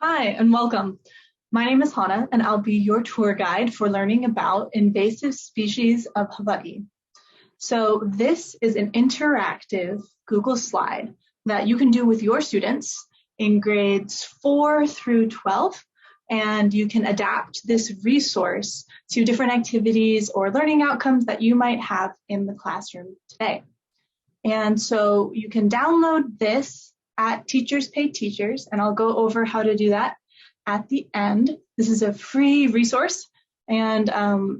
Hi, and welcome. My name is Hannah, and I'll be your tour guide for learning about invasive species of Hawaii. So this is an interactive Google slide that you can do with your students in grades 4 through 12, and you can adapt this resource to different activities or learning outcomes that you might have in the classroom today. And so you can download this at Teachers Pay Teachers, and I'll go over how to do that at the end. This is a free resource, and all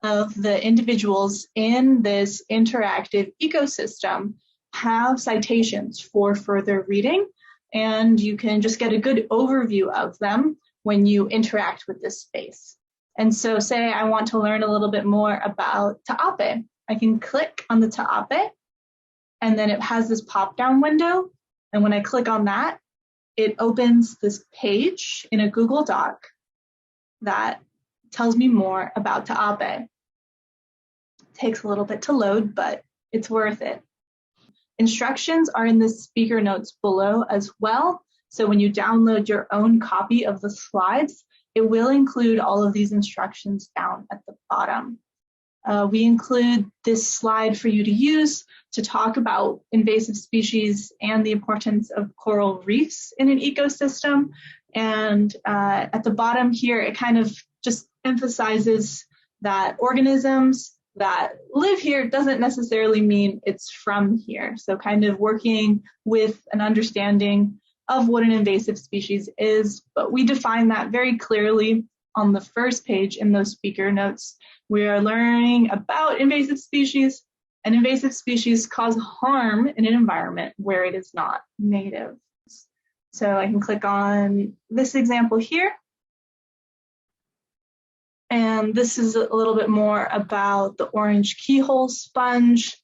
of the individuals in this interactive ecosystem have citations for further reading, and you can just get a good overview of them when you interact with this space. And so say I want to learn a little bit more about ta'ape. I can click on the ta'ape, and then it has this pop-down window. And when I click on that, it opens this page in a Google Doc that tells me more about ta'ape. It takes a little bit to load, but it's worth it. Instructions are in the speaker notes below as well. So when you download your own copy of the slides, it will include all of these instructions down at the bottom. We include this slide for you to use to talk about invasive species and the importance of coral reefs in an ecosystem. And at the bottom here, it kind of just emphasizes that organisms that live here doesn't necessarily mean it's from here. So kind of working with an understanding of what an invasive species is, but we define that very clearly on the first page in those speaker notes. We are learning about invasive species, and invasive species cause harm in an environment where it is not native. So I can click on this example here. And this is a little bit more about the orange keyhole sponge.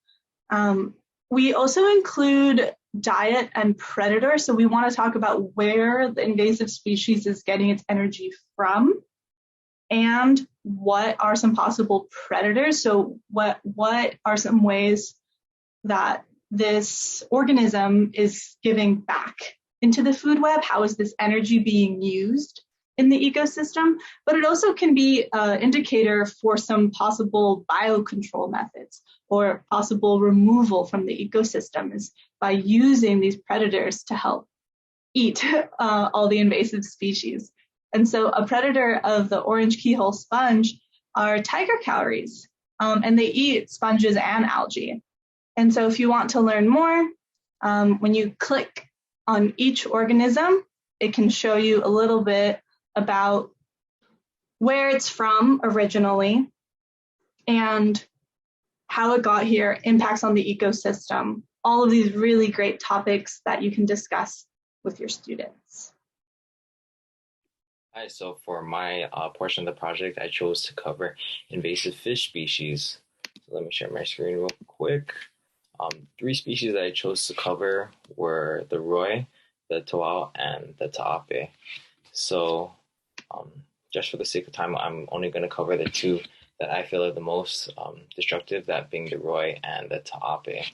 We also include diet and predator. So we want to talk about where the invasive species is getting its energy from and what are some possible predators. So what are some ways that this organism is giving back into the food web? How is this energy being used in the ecosystem? But it also can be an indicator for some possible biocontrol methods or possible removal from the ecosystem is by using these predators to help eat all the invasive species. And so a predator of the orange keyhole sponge are tiger cowries, and they eat sponges and algae. And so if you want to learn more, when you click on each organism, it can show you a little bit about where it's from originally and how it got here, impacts on the ecosystem, all of these really great topics that you can discuss with your students. Hi, so for my portion of the project, I chose to cover invasive fish species. So let me share my screen real quick. 3 species that I chose to cover were the roi, the toao, and the ta'ape. So just for the sake of time, I'm only going to cover the 2 that I feel are the most destructive, that being the roi and the ta'ape.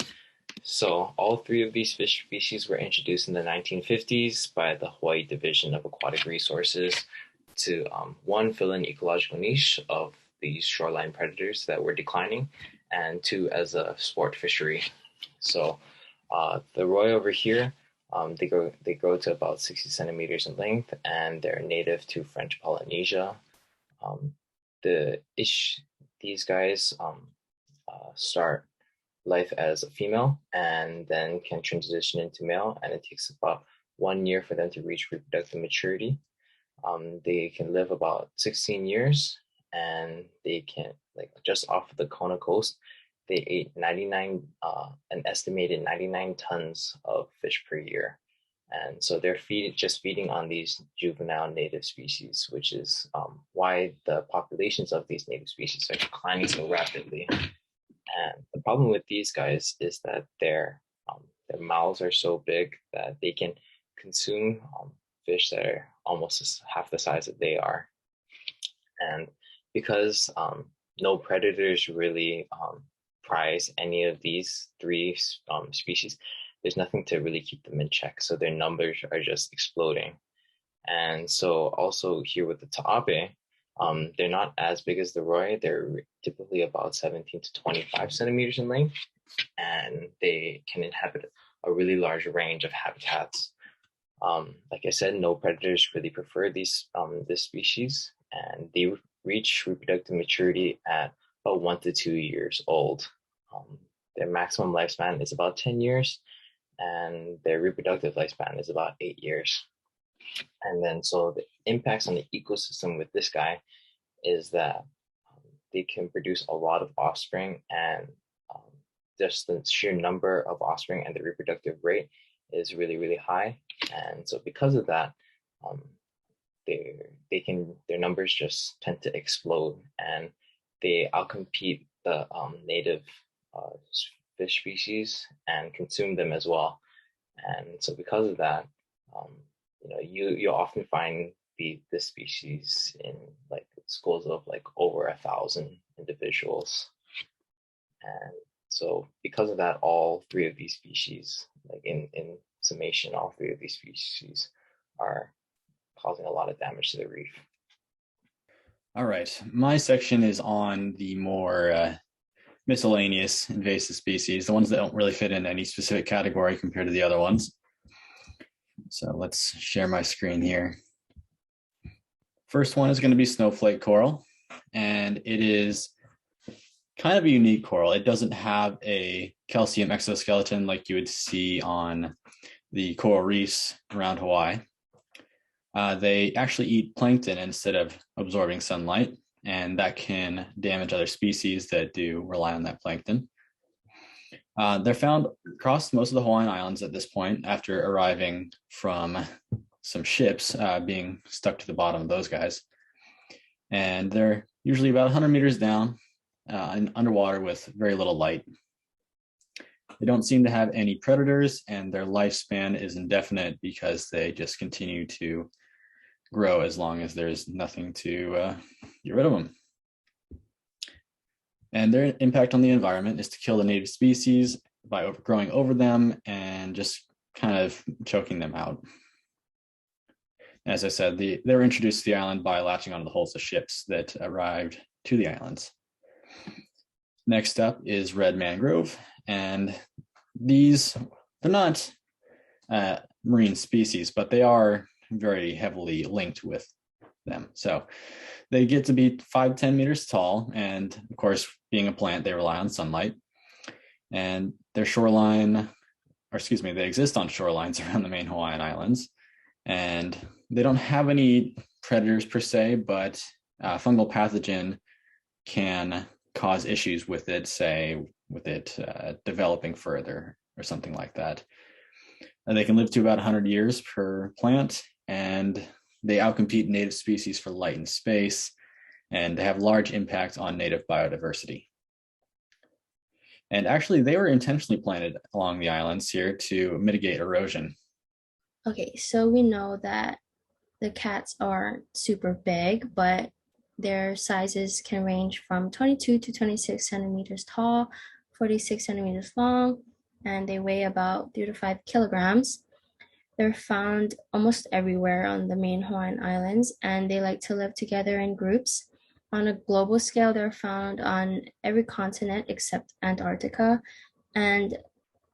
So all 3 of these fish species were introduced in the 1950s by the Hawaii Division of Aquatic Resources to 1, fill an ecological niche of these shoreline predators that were declining, and 2, as a sport fishery. So the roi over here, they grow to about 60 centimeters in length, and they're native to French Polynesia. These guys start life as a female and then can transition into male, and it takes about 1 year for them to reach reproductive maturity. They can live about 16 years, and they can, like, just off of the Kona coast, they ate an estimated 99 tons of fish per year. And so they're just feeding on these juvenile native species, which is why the populations of these native species are declining so rapidly. And the problem with these guys is that their mouths are so big that they can consume fish that are almost half the size that they are. And because no predators really prize any of these 3 species, there's nothing to really keep them in check. So their numbers are just exploding. And so also here with the Taabe, they're not as big as the Roy. They're typically about 17 to 25 centimeters in length, and they can inhabit a really large range of habitats. Like I said, no predators really prefer this species, and they reach reproductive maturity at about 1 to 2 years old. Um, their maximum lifespan is about 10 years, and their reproductive lifespan is about 8 years. And then so the impacts on the ecosystem with this guy is that they can produce a lot of offspring, and um, just the sheer number of offspring and the reproductive rate is really, really high. And so because of that, um, their numbers just tend to explode, and they outcompete the native uh, fish species and consume them as well. And so because of that, um, you'll often find this species in like schools of like over 1,000 individuals. And so because of that, all three of these species, like in summation, all three of these species are causing a lot of damage to the reef. All right, my section is on the more miscellaneous invasive species, the ones that don't really fit in any specific category compared to the other ones. So let's share my screen here. First one is going to be snowflake coral, and it is kind of a unique coral. It doesn't have a calcium exoskeleton like you would see on the coral reefs around Hawaii. They actually eat plankton instead of absorbing sunlight, and that can damage other species that do rely on that plankton. They're found across most of the Hawaiian Islands at this point after arriving from some ships being stuck to the bottom of those guys. And they're usually about 100 meters down and underwater with very little light. They don't seem to have any predators, and their lifespan is indefinite because they just continue to grow as long as there's nothing to get rid of them. And their impact on the environment is to kill the native species by growing over them and just kind of choking them out. As I said, they were introduced to the island by latching onto the hulls of ships that arrived to the islands. Next up is red mangrove, and they're not marine species, but they are very heavily linked with them. So they get to be 5-10 meters tall, and of course, being a plant, they rely on sunlight. And their they exist on shorelines around the main Hawaiian Islands, and they don't have any predators per se, but fungal pathogen can cause issues with it, say with it developing further or something like that. And they can live to about 100 years per plant, and they outcompete native species for light and space, and they have large impact on native biodiversity. And actually, they were intentionally planted along the islands here to mitigate erosion. Okay, so we know that the cats aren't super big, but their sizes can range from 22 to 26 centimeters tall, 46 centimeters long, and they weigh about 3 to 5 kilograms. They're found almost everywhere on the main Hawaiian Islands, and they like to live together in groups. On a global scale, they're found on every continent except Antarctica, and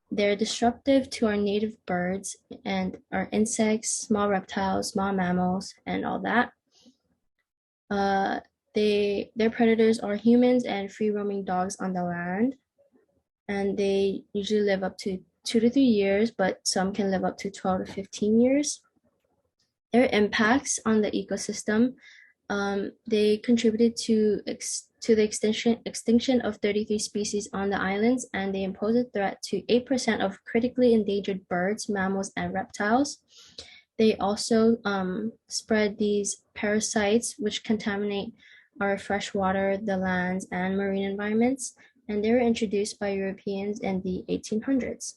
they're disruptive to our native birds and our insects, small reptiles, small mammals, and all that. Their predators are humans and free-roaming dogs on the land, and they usually live up to 2 to 3 years, but some can live up to 12 to 15 years. Their impacts on the ecosystem, they contributed to the extinction of 33 species on the islands, and they impose a threat to 8% of critically endangered birds, mammals, and reptiles. They also spread these parasites which contaminate our freshwater, the lands, and marine environments, and they were introduced by Europeans in the 1800s.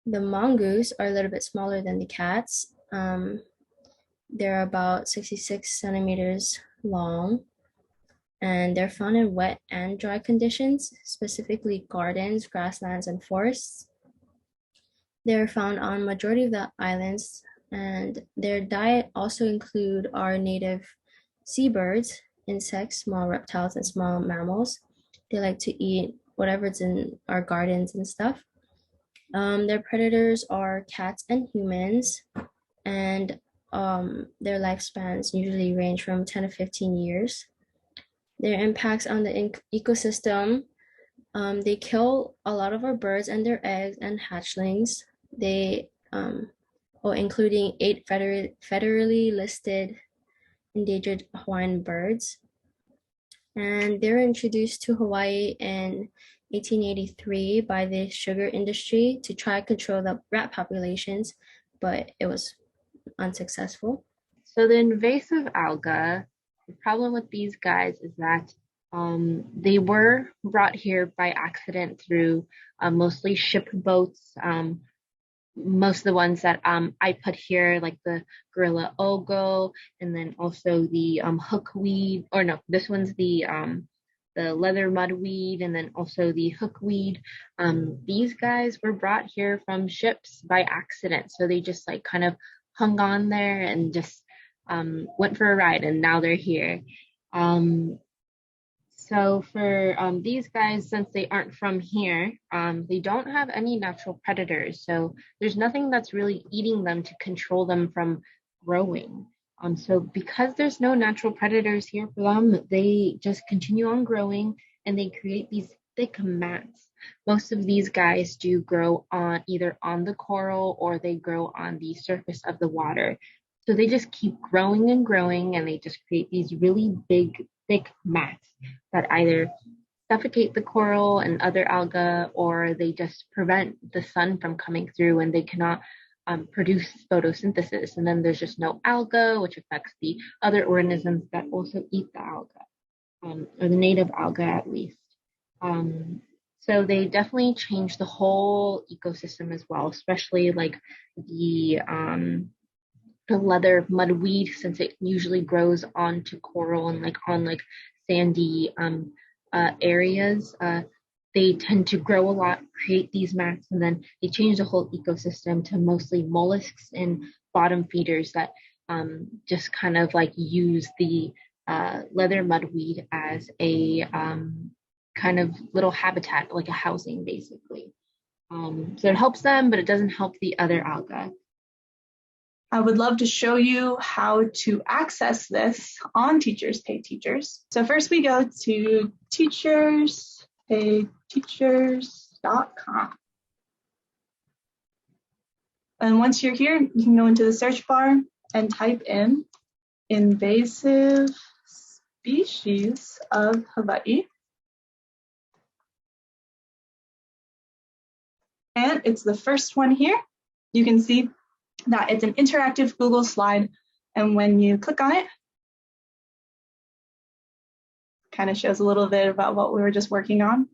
The mongoose are a little bit smaller than the cats. They're about 66 centimeters long, and they're found in wet and dry conditions, specifically gardens, grasslands, and forests. They're found on majority of the islands, and their diet also include our native seabirds, insects, small reptiles, and small mammals. They like to eat whatever's in our gardens and stuff. Their predators are cats and humans, and their lifespans usually range from 10 to 15 years. Their impacts on the ecosystem, they kill a lot of our birds and their eggs and hatchlings. They, including 8 federally listed endangered Hawaiian birds. And they were introduced to Hawaii in 1883 by the sugar industry to try to control the rat populations, but it was unsuccessful. So the invasive alga, the problem with these guys is that they were brought here by accident through mostly ship boats. Most of the ones that I put here, like the gorilla ogo, and then also the hookweed, or no, this one's the leather mudweed, and then also the hookweed. These guys were brought here from ships by accident, so they just like kind of hung on there and just went for a ride, and now they're here. So for these guys, since they aren't from here, they don't have any natural predators. So there's nothing that's really eating them to control them from growing. So because there's no natural predators here for them, they just continue on growing, and they create these thick mats. Most of these guys do grow on either on the coral, or they grow on the surface of the water. So they just keep growing and growing, and they just create these really big, thick mats that either suffocate the coral and other alga, or they just prevent the sun from coming through, and they cannot produce photosynthesis. And then there's just no alga, which affects the other organisms that also eat the alga, or the native alga at least. So they definitely change the whole ecosystem as well, especially like the leather mudweed, since it usually grows onto coral and like on like sandy areas. They tend to grow a lot, create these mats, and then they change the whole ecosystem to mostly mollusks and bottom feeders that just kind of like use the leather mudweed as a kind of little habitat, like a housing basically. So it helps them, but it doesn't help the other alga. I would love to show you how to access this on Teachers Pay Teachers. So first we go to teacherspayteachers.com. And once you're here, you can go into the search bar and type in invasive species of Hawaii. And it's the first one here. You can see that it's an interactive Google slide, and when you click on it, kind of shows a little bit about what we were just working on.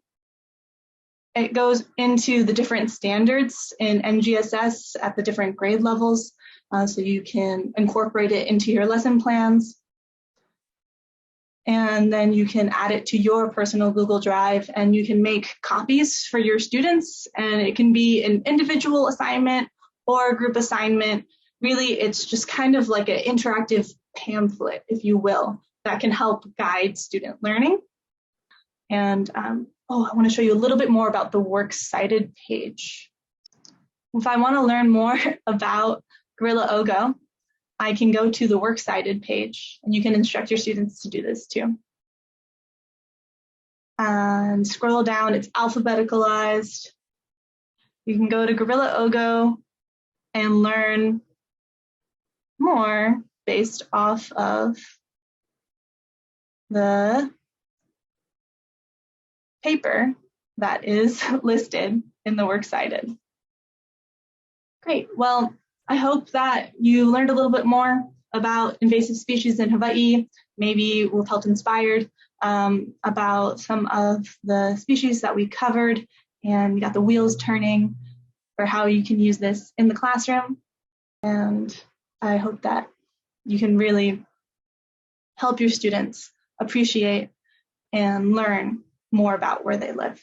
It goes into the different standards in NGSS at the different grade levels, so you can incorporate it into your lesson plans. And then you can add it to your personal Google Drive, and you can make copies for your students, and it can be an individual assignment or a group assignment. Really, it's just kind of like an interactive pamphlet, if you will, that can help guide student learning. And I want to show you a little bit more about the Works Cited page. If I want to learn more about Gorilla Ogo, I can go to the Works Cited page, and you can instruct your students to do this too. And scroll down, it's alphabeticalized. You can go to Gorilla Ogo and learn more based off of the paper that is listed in the Works Cited. Great. Well, I hope that you learned a little bit more about invasive species in Hawaii. Maybe we've felt inspired about some of the species that we covered, and we got the wheels turning for how you can use this in the classroom. And I hope that you can really help your students appreciate and learn more about where they live.